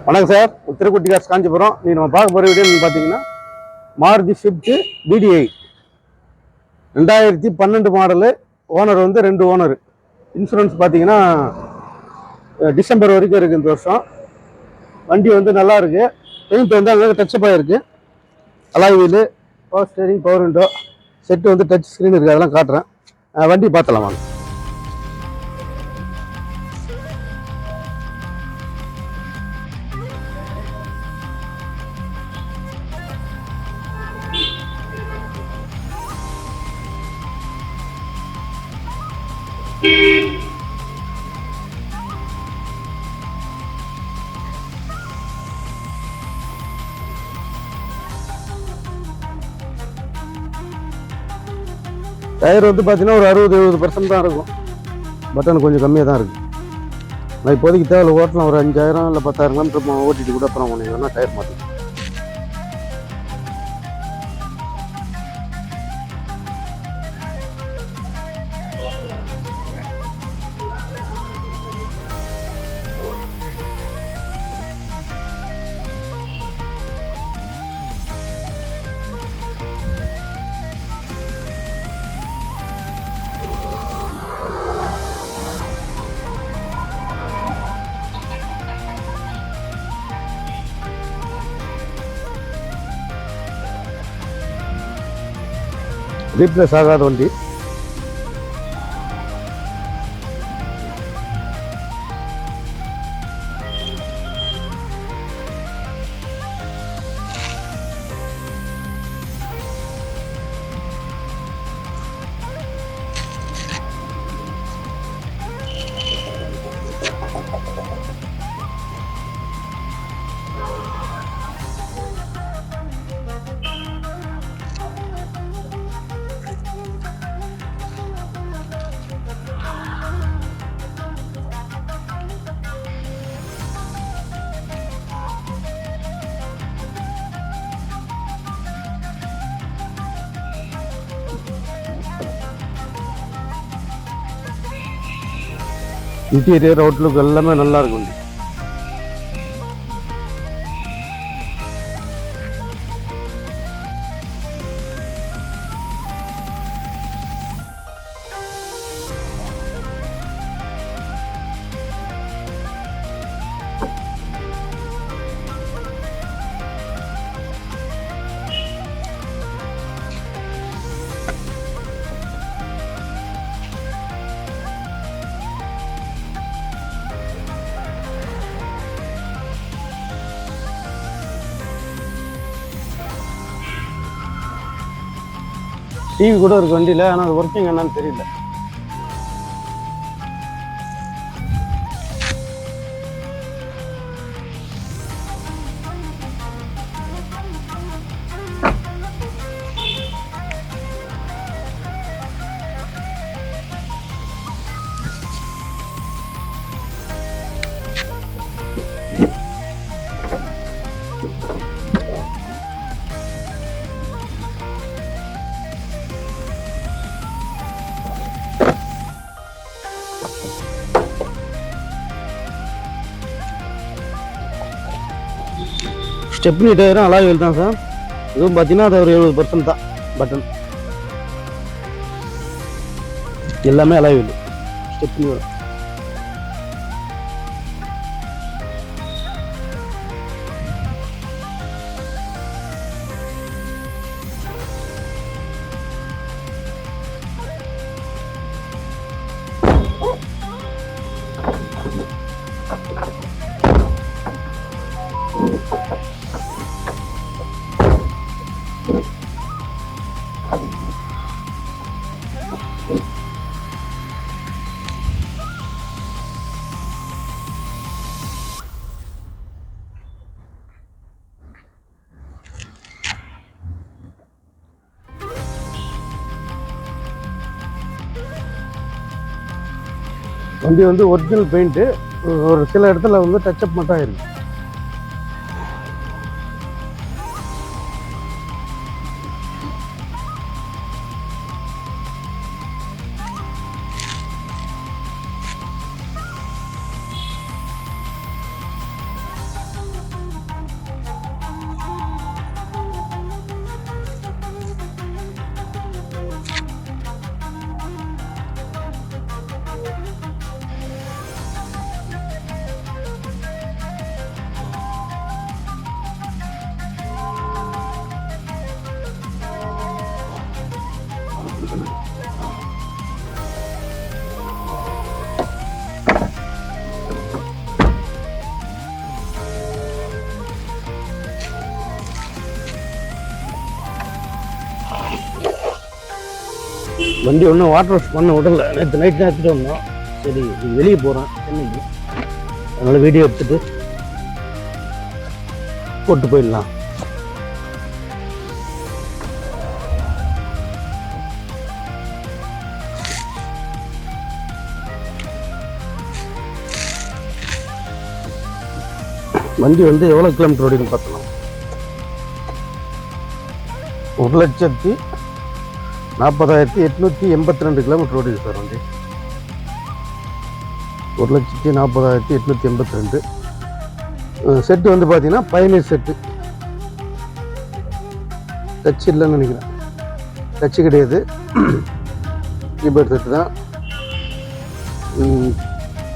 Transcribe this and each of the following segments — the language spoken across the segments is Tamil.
வணக்கம் சார், திருக்குட்டி காசு காஞ்சிபுரம். நீங்கள் நம்ம பார்க்க போகிற வீடியோன்னு பார்த்தீங்கன்னா Maruti Swift BDI 2012 model. Owner வந்து 2 ஓனர். இன்சூரன்ஸ் பார்த்தீங்கன்னா டிசம்பர் வரைக்கும் இருக்குது இந்த வருஷம். வண்டி வந்து நல்லா இருக்கு. பெயிண்ட் வந்து அங்கே டச்சப் ஆகிருக்கு. Alloy wheel, power steering, power window set வந்து டச் ஸ்க்ரீன் இருக்குது. அதெல்லாம் காட்டுறேன். வண்டி பார்த்தலாம் வாங்க. டயர் வந்து பார்த்தீங்கன்னா ஒரு 60-70% தான் இருக்கும். பட்டன் கொஞ்சம் கம்மியாக தான் இருக்குது. நான் இப்போதைக்கு தேவையில்ல, ஓட்டலாம். ஒரு 5000 இல்லை 10,000 கிலோமீட்டர் ஓட்டிட்டு கூட அப்புறம் ஒன்று டயர் மாற்றி. ரீப்ளேஸ் ஆகாத வண்டி. இன்டீரியர் அவுட்லுக் எல்லாமே நல்லா இருக்கும். டிவி கூட இருக்கு வண்டியில், ஆனால் அது ஒர்க்கிங் என்னன்னு தெரியல. ஸ்டெப்னி டயரும் அலாய் வீல் தான் சார். இதுவும் பார்த்தீங்கன்னா அது ஒரு 70% தான். பட்டன் எல்லாமே அலாய் வீல், ஸ்டெப்னி வரும். வண்டி வந்து ஒரிஜினல் பெயிண்ட்டு. ஒரு சில இடத்துல வந்து டச்சப் மட்டும் ஆயிருக்கு. வண்டி ஒன்றும் வாட்டர் வாஷ் பண்ண விடல, நேற்று நைட் தான் எடுத்துகிட்டு வந்தோம். சரி வெளியே போகிறேன் சென்னைக்கு, அதனால் வீடியோ எடுத்துகிட்டு போட்டு போயிடலாம். வண்டி வந்து எவ்வளோ கிலோமீட்டர் ஓடின்னு பார்த்தலாம். 1,40,882 கிலோமீட்டர் ஓடிது சார் வண்டி. 1,40,882. செட்டு வந்து பார்த்தீங்கன்னா பயணியர் செட்டு. டச் இல்லைன்னு நினைக்கிறேன், டச்சு கிடையாது, கீபோர்ட் செட்டு தான்.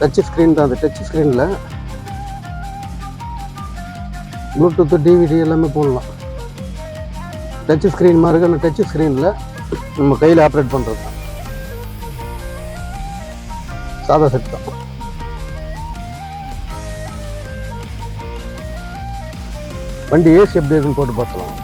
டச் ஸ்க்ரீன் தான். அந்த டச் ஸ்க்ரீனில் ப்ளூடூத்து டிவிடி எல்லாமே போடலாம். டச் ஸ்க்ரீன் மாதிரி அந்த டச் ஸ்க்ரீனில் நம்ம கையில் ஆப்ரேட் பண்ணுறது தான். சாதா செட் தான். வண்டி ஏசி எப்படி இருக்குன்னு போட்டு பார்க்கலாம்.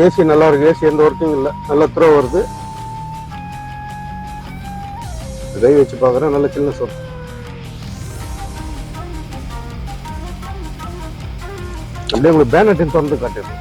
ஏசி நல்லா இருக்கு, ஏசி எந்த ஒர்க்கிங் இல்லை, நல்லா த்ரோ வருது. கை வச்சு பார்க்குறேன், நல்ல சில்னஸ் வரும். அப்படியே உங்களுக்கு பேனட்டின் திறந்து காட்டுது.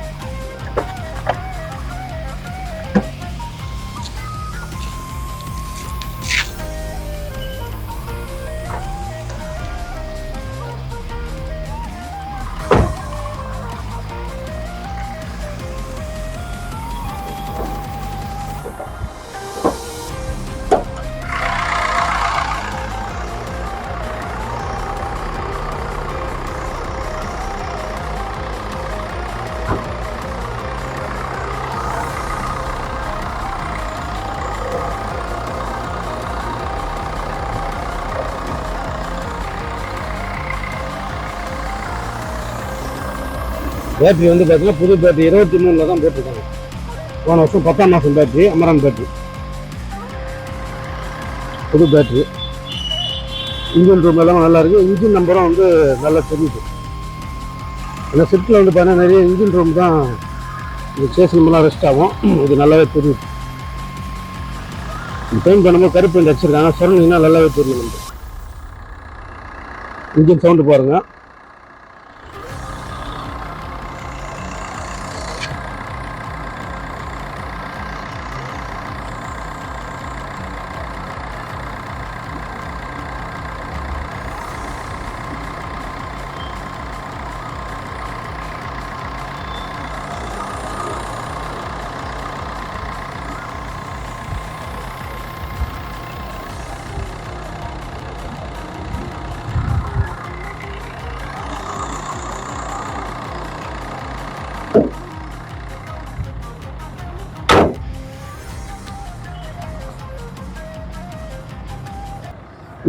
பேட்டரி வந்து பார்த்தீங்கன்னா புது பேட்டரி 23 தான் போட்டிருக்காங்க. போன வருஷம் 10ஆம் மாதம் பேட்டரி, அமரான் பேட்டரி, புது பேட்டரி. இன்ஜின் ரூம் எல்லாம் நல்லா இருக்குது. இன்ஜின் நம்பரும் வந்து நல்லா தெரியுது. அந்த ஷிஃப்ட்டில் வந்து பார்த்தீங்கன்னா நிறைய இன்ஜின் ரூம் தான் இந்த ஸ்டேஷன்லாம் ரெஸ்ட் ஆகும். இது நல்லாவே தெரியுது. பெயிண்ட் பண்ணும்போது கருப்பு பெயிண்ட் அடிச்சிருக்காங்க, சொன்னீங்கன்னா நல்லாவே தெரியும். வந்து இன்ஜின் சவுண்டு பாருங்கள்.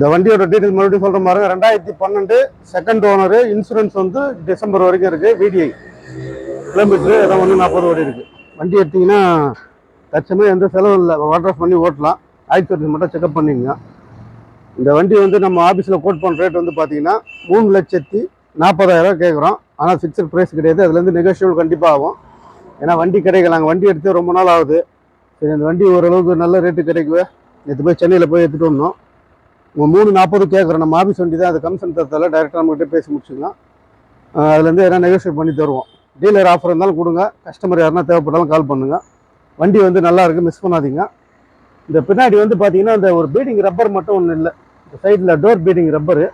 இந்த வண்டியோட டீட்டெயில் மறுபடியும் சொல்கிற மாதிரி 2012 செகண்ட் ஓனரு. இன்சூரன்ஸ் வந்து டிசம்பர் வரைக்கும் இருக்குது. VDI கிலோமீட்டரு எல்லாம் 140 ஓடி இருக்குது. வண்டி எடுத்திங்கன்னா தற்சமயம் எந்த செலவும் இல்லை, வாட்டர் வாஷ் பண்ணி ஓட்டலாம். ஆயில் சர்வீஸ் மட்டும் செக்அப் பண்ணிங்க. இந்த வண்டி வந்து நம்ம ஆஃபீஸில் கோட் பண்ணுற ரேட் வந்து பார்த்தீங்கன்னா 3,40,000 கேட்குறோம். ஆனால் ஃபிக்ஸட் ப்ரைஸ் கிடையாது, அதுலேருந்து நெகோஷியபிள் கண்டிப்பாக ஆகும். ஏன்னா வண்டி கிடைக்கல, நாங்கள் வண்டி எடுத்து ரொம்ப நாள் ஆகுது. சரி, அந்த வண்டி ஓரளவுக்கு நல்ல ரேட்டு கிடைக்குவே. நேற்று போய் சென்னையில் போய் எடுத்துகிட்டு வந்தோம். 3,40 கேட்குறோம். நம்ம ஆஃபீஸ் வண்டி தான், அது கமிஷன் தரத்தால டேரெக்டாக நம்மகிட்ட பேசி முடிச்சுக்கலாம். அதுலேருந்து எதனா நெகோஷியேட் பண்ணி தருவோம். டீலர் ஆஃபர் இருந்தாலும் கொடுங்க. கஸ்டமர் யாருன்னா தேவைப்பட்டாலும் கால் பண்ணுங்கள். வண்டி வந்து நல்லா இருக்குது, மிஸ் பண்ணாதீங்க. இந்த பின்னாடி வந்து பார்த்தீங்கன்னா இந்த ஒரு பீடிங் ரப்பர் மட்டும் ஒன்றும் இல்லை. இந்த சைடில் டோர் பீடிங் ரப்பரு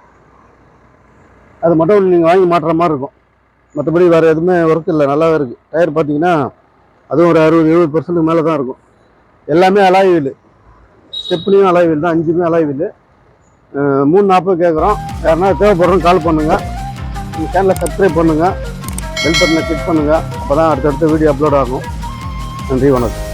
அது மட்டும் ஒன்று நீங்கள் வாங்கி மாட்டுற மாதிரி இருக்கும். மற்றபடி வேறு எதுவுமே ஒர்க் இல்லை, நல்லாவே இருக்குது. டயர் பார்த்தீங்கன்னா அதுவும் ஒரு 60-70% மேலே தான் இருக்கும். எல்லாமே அலாய் வீல், ஸ்டெப்லேயும் அலாய் வீல் தான், 5மே அலாய் வீல். 3,40 கேட்குறோம். யாருன்னா தேவைப்படுறோம் கால் பண்ணுங்கள். இந்த சேனலை சப்ஸ்கிரைப் பண்ணுங்கள், பெல் பட்டனை கிளிக் பண்ணுங்கள். அப்போ தான் அடுத்தடுத்த வீடியோ அப்லோட் ஆகும். நன்றி, வணக்கம்.